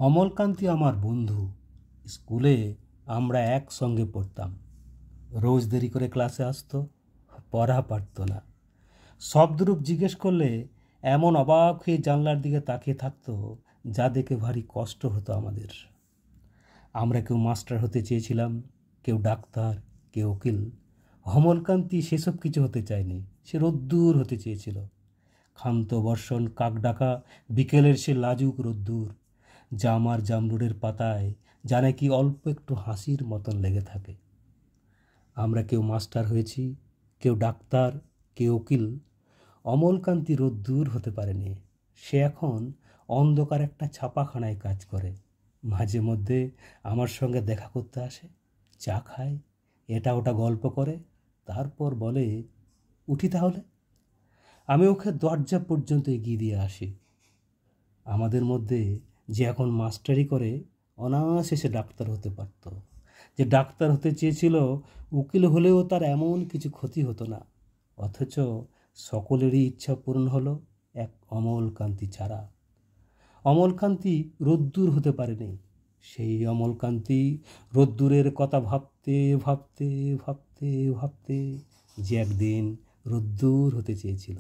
অমলকান্তি আমার বন্ধু। স্কুলে আমরা একসঙ্গে পড়তাম। রোজ দেরি করে ক্লাসে আসতো, পড়া পারত না। শব্দরূপ জিজ্ঞেস করলে এমন অবাক হয়ে জানলার দিকে তাকিয়ে থাকতো, যা দেখে ভারী কষ্ট হতো আমাদের। আমরা কেউ মাস্টার হতে চেয়েছিলাম, কেউ ডাক্তার, কেউ উকিল। অমলকান্তি সেসব কিছু হতে চায়নি। সে রোদ্দুর হতে চেয়েছিল। ক্ষান্ত বর্ষণ, কাক ডাকা বিকেলের সে লাজুক রোদ্দুর, জামার জামরুলের পাতায় জানে কি অল্প একটু হাসির মতন লেগে থাকে। আমরা কেউ মাস্টার হয়েছি, কেউ ডাক্তার, কেউ উকিল। অমলকান্তি রোদ্দুর হতে পারেনি। সে এখন অন্ধকার একটা ছাপাখানায় কাজ করে। মাঝে মধ্যে আমার সঙ্গে দেখা করতে আসে, চা খায়, এটা ওটা গল্প করে, তারপর বলে, উঠি তাহলে। আমি ওকে দরজা পর্যন্ত এগিয়ে দিয়ে আসি। আমাদের মধ্যে যে এখন মাস্টারি করে, অনায়াসে সে ডাক্তার হতে পারত। যে ডাক্তার হতে চেয়েছিল, উকিল হলেও তার এমন কিছু ক্ষতি হতো না। অথচ সকলেরই ইচ্ছা পূরণ হলো, এক অমলকান্তি ছাড়া। অমলকান্তি রোদ্দুর হতে পারেনি। সেই অমলকান্তি রোদ্দুরের কথা ভাবতে ভাবতে ভাবতে ভাবতে যে একদিন রোদ্দুর হতে চেয়েছিল।